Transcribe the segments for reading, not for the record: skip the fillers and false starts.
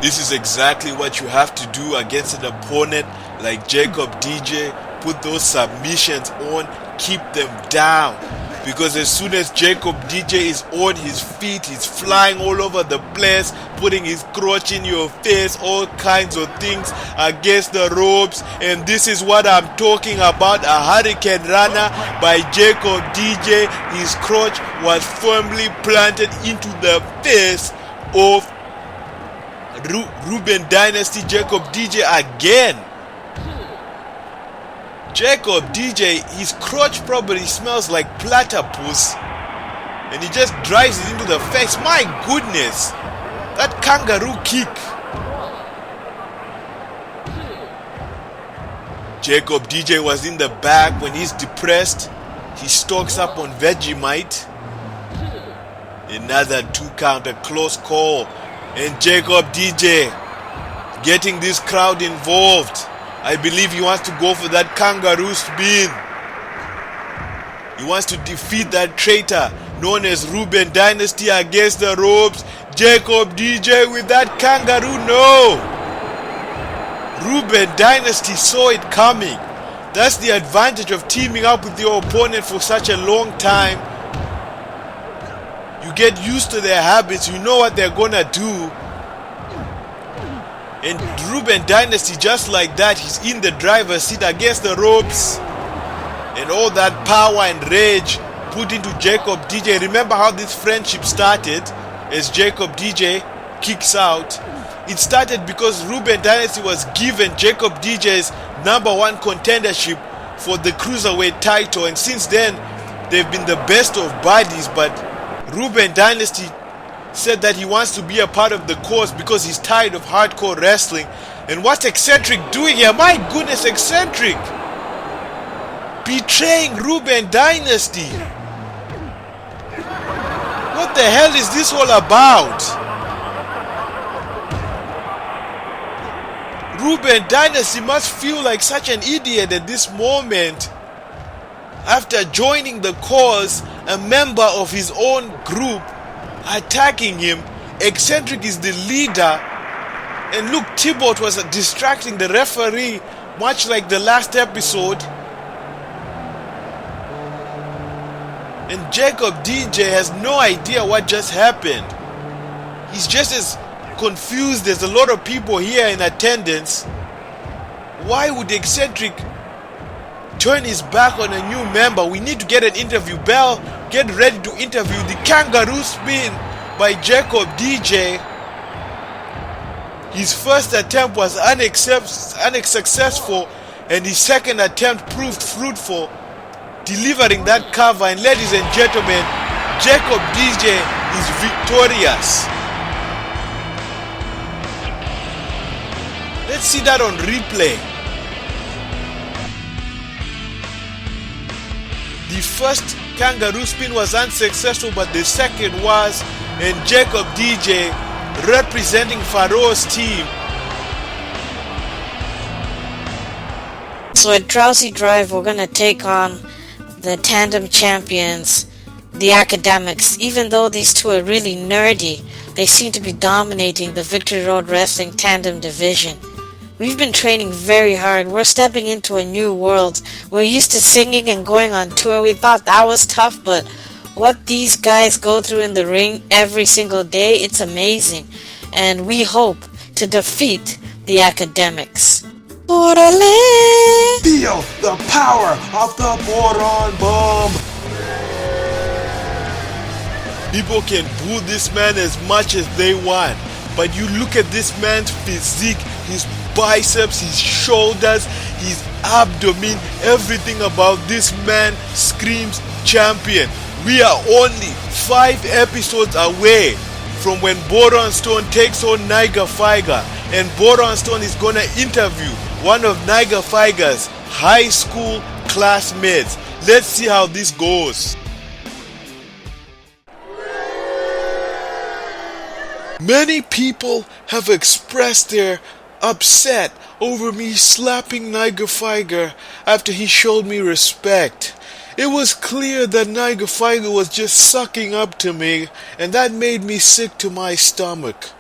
This is exactly what you have to do against an opponent like Jacob DJ. Put those submissions on, keep them down. Because as soon as Jacob DJ is on his feet, he's flying all over the place, putting his crotch in your face, all kinds of things against the ropes. And this is what I'm talking about, a hurricane runner by Jacob DJ. His crotch was firmly planted into the face of Ruben Dynasty. Jacob DJ again. Jacob DJ, his crotch probably smells like platypus, and he just drives it into the face. My goodness, that kangaroo kick. Jacob DJ was in the back. When he's depressed, he stocks up on Vegemite. Another 2 count, a close call, and Jacob DJ getting this crowd involved. I believe he wants to go for that kangaroo spin. He wants to defeat that traitor known as Ruben Dynasty against the ropes. Jacob DJ with that kangaroo, no! Ruben Dynasty saw it coming. That's the advantage of teaming up with your opponent for such a long time. You get used to their habits, you know what they're gonna do. And Ruben Dynasty, just like that, he's in the driver's seat against the ropes. And all that power and rage put into Jacob DJ. Remember how this friendship started as Jacob DJ kicks out? It started because Ruben Dynasty was given Jacob DJ's #1 contendership for the cruiserweight title. And since then, they've been the best of buddies. But Ruben Dynasty said that he wants to be a part of the cause because he's tired of hardcore wrestling. And what's Eccentric doing here? My goodness, Eccentric betraying Ruben Dynasty. What the hell is this all about? Ruben Dynasty must feel like such an idiot at this moment. After joining the cause, a member of his own group attacking him. Eccentric is the leader, and look, Tibot was distracting the referee, much like the last episode. And Jacob DJ has no idea what just happened. He's just as confused as a lot of people here in attendance. Why would Eccentric turn his back on a new member? We need to get an interview. Bell, get ready to interview. The kangaroo spin by Jacob DJ. His first attempt was unsuccessful, and his second attempt proved fruitful, delivering that cover. And ladies and gentlemen, Jacob DJ is victorious. Let's see that on replay. The first kangaroo spin was unsuccessful, but the second was, and Jacob DJ representing Pharoah's team. So at Drowsy Drive, we're going to take on the tandem champions, the Academics. Even though these two are really nerdy, they seem to be dominating the Victory Road Wrestling tandem division. We've been training very hard. We're stepping into a new world. We're used to singing and going on tour. We thought that was tough, but what these guys go through in the ring every single day, it's amazing. And we hope to defeat the Academics. Feel the power of the Boron Bomb. People can boo this man as much as they want, but you look at this man's physique, his biceps, his shoulders, his abdomen, everything about this man screams champion. We are only 5 episodes away from when Boron Stone takes on Niger Figer, and Boron Stone is gonna interview one of Niger Figer's high school classmates. Let's see how this goes. Many people have expressed their upset over me slapping Niger Figer after he showed me respect. It was clear that Niger Figer was just sucking up to me, and that made me sick to my stomach.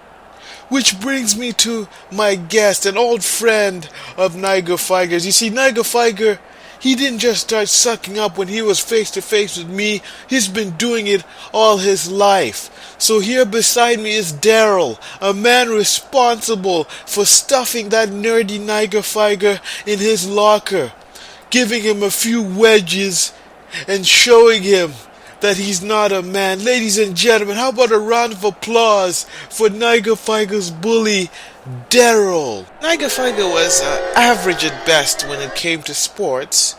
Which brings me to my guest, an old friend of Niger Figer's. You see, Niger Figer, he didn't just start sucking up when he was face to face with me. He's been doing it all his life. So here beside me is Daryl, a man responsible for stuffing that nerdy Niger Figer in his locker, giving him a few wedges and showing him that he's not a man. Ladies and gentlemen, how about a round of applause for Niger Figer's bully, Daryl. Niger Figer was average at best when it came to sports.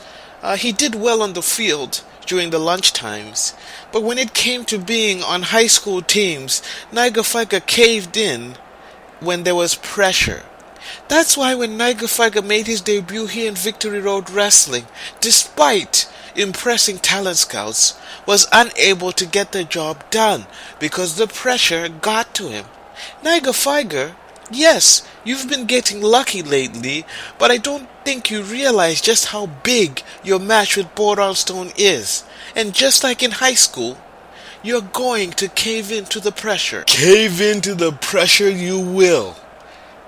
He did well on the field during the lunch times, but when it came to being on high school teams, Niger Figer caved in when there was pressure. That's why when Niger Figer made his debut here in Victory Road Wrestling, despite impressing talent scouts, was unable to get the job done because the pressure got to him. Niger Figer, yes, you've been getting lucky lately, but I don't think you realize just how big your match with Boron Stone is. And just like in high school, you're going to cave into the pressure. Cave into the pressure you will.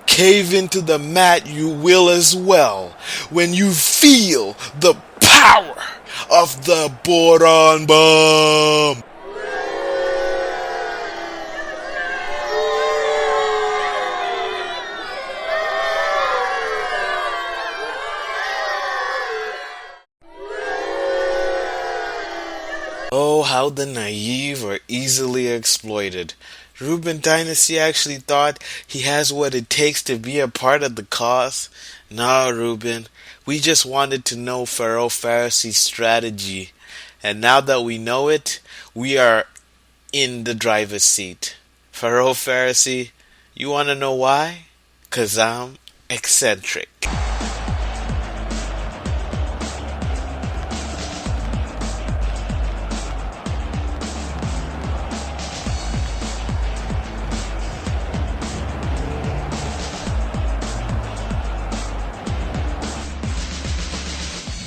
Cave into the mat you will as well when you feel the power of the Boron Bomb. Oh, how the naive are easily exploited. Ruben Dynasty actually thought he has what it takes to be a part of the cause. No, Ruben, we just wanted to know Pharoah Pharisee's strategy. And now that we know it, we are in the driver's seat. Pharoah Pharisee, you want to know why? 'Cause I'm eccentric.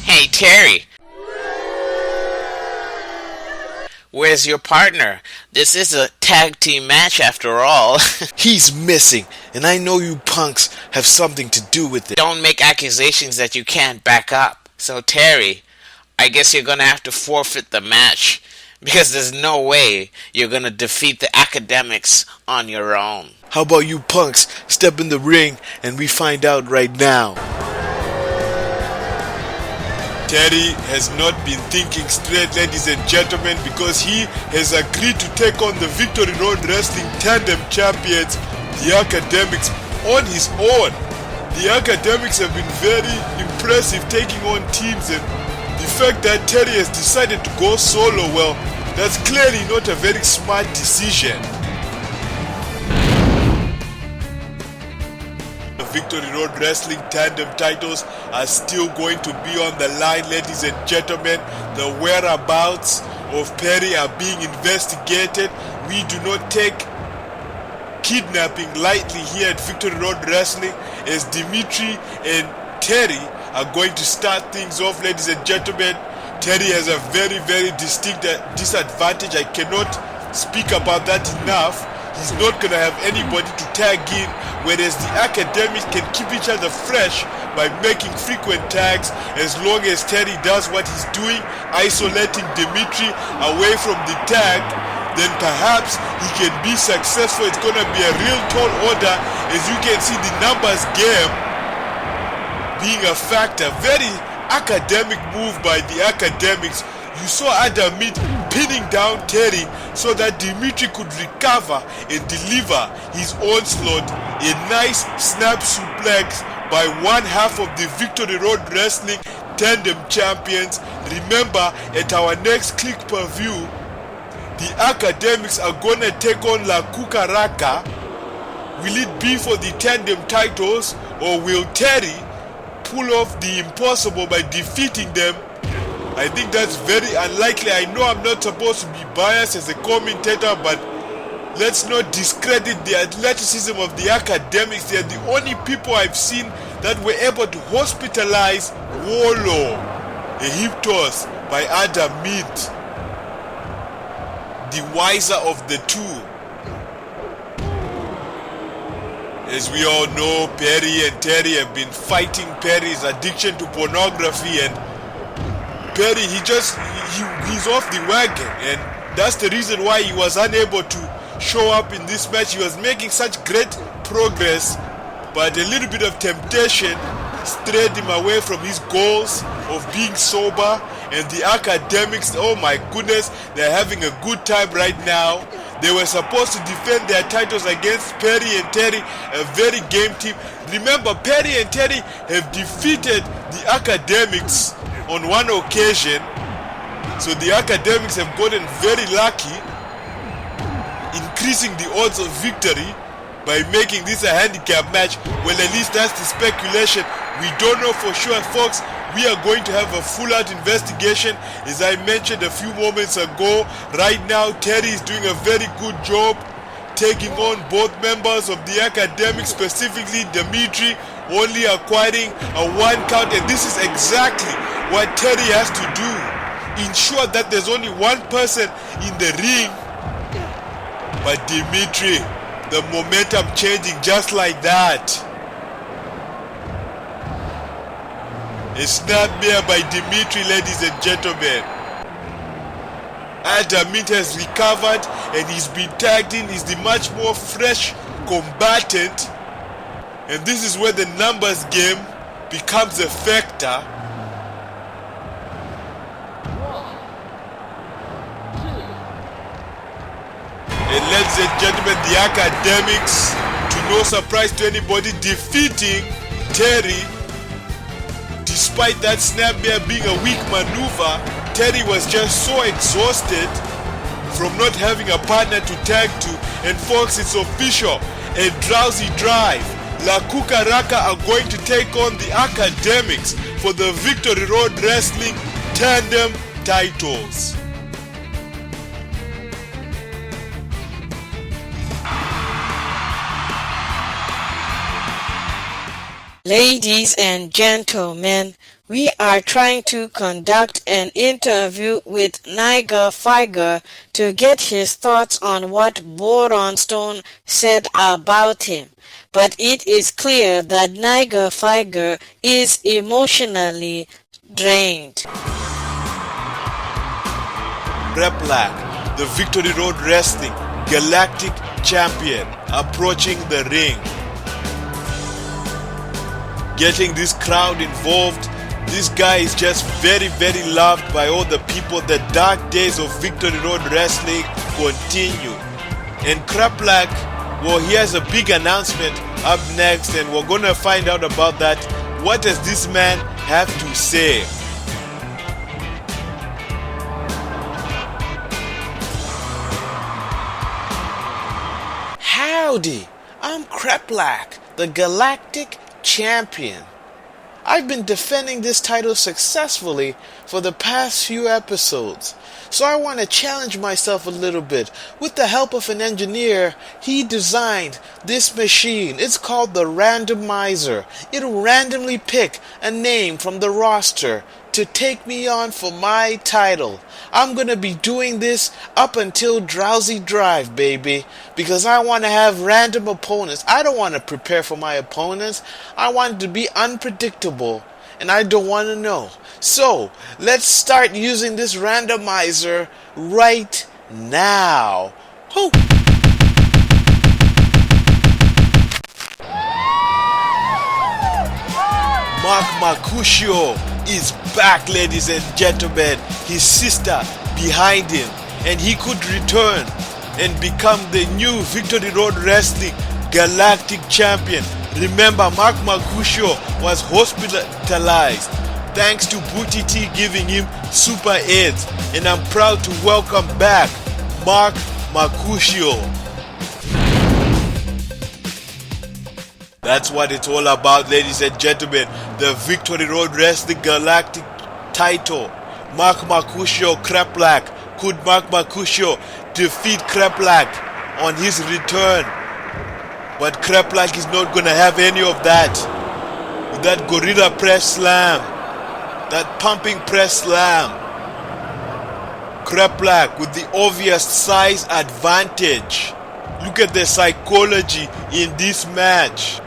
Hey, Terry. Where's your partner? This is a tag team match after all. He's missing, and I know you punks have something to do with it. Don't make accusations that you can't back up. So, Terry, I guess you're gonna have to forfeit the match, because there's no way you're gonna defeat the academics on your own. How about you punks step in the ring and we find out right now? Terry has not been thinking straight, ladies and gentlemen, because he has agreed to take on the Victory Road Wrestling Tandem Champions, the Academics, on his own. The Academics have been very impressive taking on teams, and the fact that Terry has decided to go solo, well, that's clearly not a very smart decision. Victory Road Wrestling Tandem titles are still going to be on the line, ladies and gentlemen. The whereabouts of Perry are being investigated. We do not take kidnapping lightly here at Victory Road Wrestling, as Dimitri and Terry are going to start things off, ladies and gentlemen. Terry has a very, very distinct disadvantage. I cannot speak about that enough. He's not going to have anybody to tag in, whereas the academics can keep each other fresh by making frequent tags. As long as Terry does what he's doing, isolating Dimitri away from the tag, then perhaps he can be successful. It's going to be a real tall order, as you can see the numbers game being a factor. Very academic move by the academics. You saw Adamit pinning down Terry so that Dimitri could recover and deliver his onslaught. A nice snap suplex by one half of the Victory Road Wrestling Tandem Champions. Remember, at our next click per view, the academics are gonna take on La Cukaraka. Will it be for the tandem titles, or will Terry pull off the impossible by defeating them? I think that's very unlikely. I know I'm not supposed to be biased as a commentator, but let's not discredit the athleticism of the academics. They're the only people I've seen that were able to hospitalize Wolo, a hip toss by Adam Mint, the wiser of the two. As we all know, Perry and Terry have been fighting Perry's addiction to pornography, and Perry, he's off the wagon, and that's the reason why he was unable to show up in this match. He was making such great progress, but a little bit of temptation strayed him away from his goals of being sober. And the academics, oh my goodness, they're having a good time right now. They were supposed to defend their titles against Perry and Terry, a very game team. Remember, Perry and Terry have defeated the academics on one occasion, so the academics have gotten very lucky, increasing the odds of victory by making this a handicap match. Well, at least that's the speculation. We don't know for sure, folks. We are going to have a full-out investigation, as I mentioned a few moments ago. Right now, Terry is doing a very good job taking on both members of the academics, specifically Dimitri, only acquiring a 1 count. And this is exactly what Terry has to do. Ensure that there's only one person in the ring. But Dimitri, the momentum changing just like that. A snapmare by Dimitri, ladies and gentlemen. Adamit has recovered and he's been tagged in. He's the much more fresh combatant. And this is where the numbers game becomes a factor. And ladies and gentlemen, the academics, to no surprise to anybody, defeating Terry. Despite that snapmare being a weak maneuver, Terry was just so exhausted from not having a partner to tag to. And folks, it's official. A Drowsy Drive, La Cukaraka are going to take on the academics for the Victory Road Wrestling Tandem titles. Ladies and gentlemen, we are trying to conduct an interview with Niger Figer to get his thoughts on what Boron Stone said about him. But it is clear that Niger Figer is emotionally drained. Black, the Victory Road Wrestling Galactic Champion, approaching the ring. Getting this crowd involved. This guy is just very, very loved by all the people. The dark days of Victory Road Wrestling continue. And Kraplak, well, he has a big announcement up next, and we're gonna find out about that. What does this man have to say? Howdy, I'm Kraplak, the Galactic Champion. I've been defending this title successfully for the past few episodes, so I want to challenge myself a little bit. With the help of an engineer, he designed this machine. It's called the randomizer. It'll randomly pick a name from the roster to take me on for my title. I'm going to be doing this up until Drowsy Drive, baby, because I want to have random opponents. I don't want to prepare for my opponents. I want it to be unpredictable, and I don't want to know. So, let's start using this randomizer right now. Whoo! Mark Mercutio is back, ladies and gentlemen. His sister behind him, and he could return and become the new Victory Road Wrestling Galactic Champion. Remember, Mark Mercutio was hospitalized thanks to Booty T giving him super aids, and I'm proud to welcome back Mark Mercutio. That's what it's all about, ladies and gentlemen. The Victory Road Wrestling Galactic title. Mark Mercutio, Kraplak. Could Mark Mercutio defeat Kraplak on his return? But Kraplak is not going to have any of that. With that gorilla press slam. That pumping press slam. Kraplak with the obvious size advantage. Look at the psychology in this match.